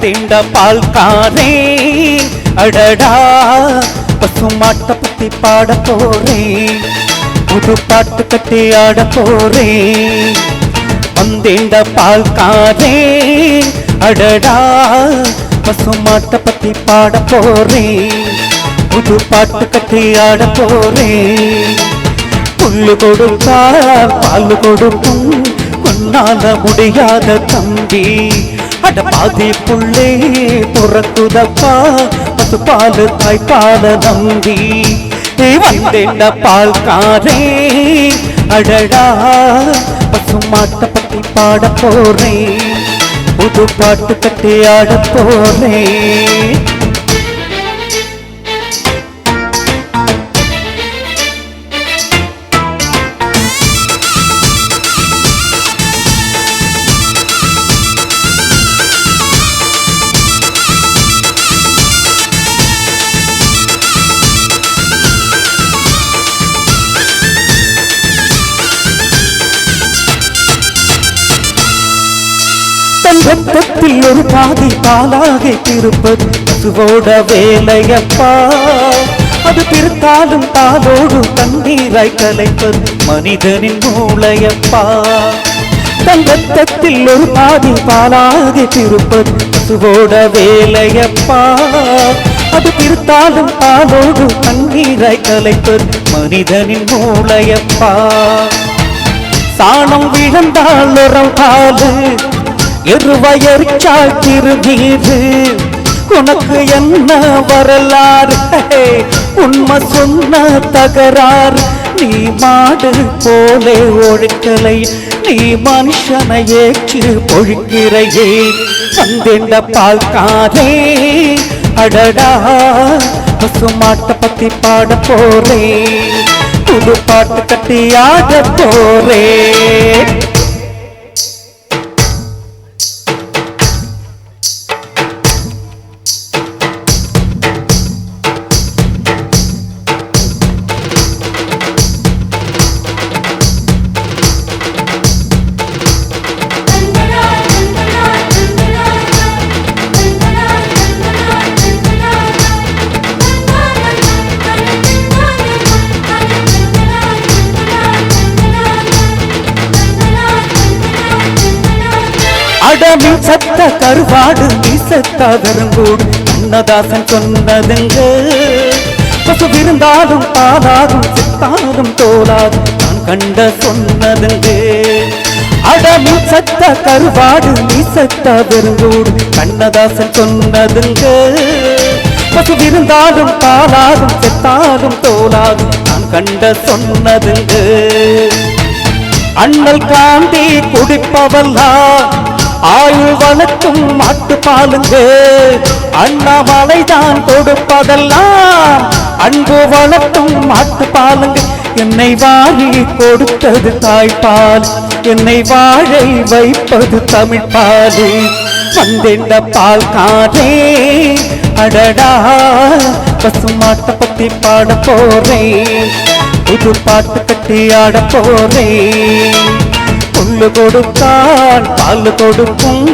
வந்தேண்ட பால்காரே அடடா பசுமாட்ட பத்தி பாட போறேன் புது பாட்டு கட்டி ஆட போறேன் வந்தேண்ட பால்காரே அடடா பசுமாட்ட பத்தி பாட போறேன் புது பாட்டு கட்டி ஆட போறேன் புல்லு கொடுத்தால் பால் கொடுக்கும் கொன்னால முடியாத தம்பி அட பாதி புள்ளே புறக்குதப்பா பசு பாலு தாய்ப்பால நம்பி வந்தேண்ட பால்காரே அடடா பசுமாட்ட பத்தி பாட போறேன் புது பாட்டு கட்டி ஆட போறேன் ரத்தத்தில் ஒரு பாதி பாலாகி திருப்பது பசுவோட வேலையப்பா அது பிறத்தாலும் தாளோடு தண்ணீராய் கலைப்பது மனிதனின் மூளையப்பா தன் ரத்தத்தில் ஒரு பாதி பாலாகி திருப்பது பசுவோட வேலையப்பா அது பிறத்தாலும் தாளோடு தண்ணீராய் கலைப்பது மனிதனின் மூளையப்பா சாணம் விழுந்தால் உறவாது எருவயற்றால் திருநீரு உனக்கு என்ன வரலாறு உண்மை சொன்ன தகராறு நீ மாடு போலே ஒழுக்கலை நீ மனுஷனை ஏற்று பொழிக்கிறையே வந்தேண்ட பால்காரே அடடா பசுமாட்ட பத்தி பாட போறேன் புது பாட்டு கட்டி ஆட போறேன் அடமி சத்த கருவாடு நீ சத்தா வெறுங்கூடு அன்னதாசன் சொன்னதுங்க பசு விருந்தாலும் பாலாகும் சித்தாலும் தோலாகும் நான் கண்ட சொன்னதுங்க அடமி சத்த கருவாடு நீ சத்தா வெறுங்கூடு கண்ணதாசன் சொன்னதுங்க பசு விருந்தாலும் பாலாகும் சித்தாலும் தோலாகும் நான் கண்ட சொன்னதுங்க அண்ணல் காந்தி குடிப்பவல்லா ஆயுள் வளர்க்கும் மாட்டு பாலுங்க அண்ணாமலைதான் கொடுப்பதெல்லாம் அன்பு வளர்க்கும் மாட்டு பாலுங்க என்னை வாழி கொடுத்தது தாய்ப்பால் என்னை வாழை வைப்பது தமிழ் பாலு வந்தேண்ட பால்காரே அடடா பசுமாட்ட பத்தி பாட போறேன் புது பாட்டு கட்டி ஆட போறேன் புல்லு கொடுத்தான் பால் கொடுக்கும்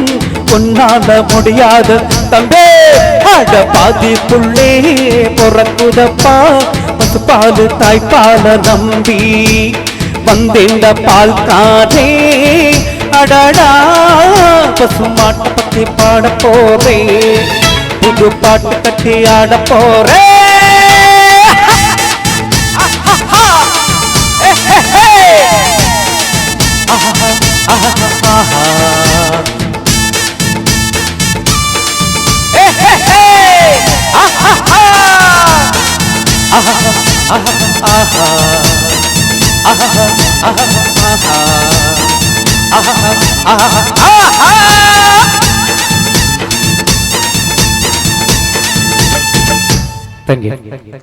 கொன்னால முடியாத தம்பே அட பாதி புள்ளே பொறக்குதப்பா பசு பாலு தாய்ப்பால நம்பி வந்தேண்ட பால்காரே அடடா பசுமாட்ட பத்தி பாட போறேன் புது பாட்டு கட்டி ஆட போறேன் Thank you.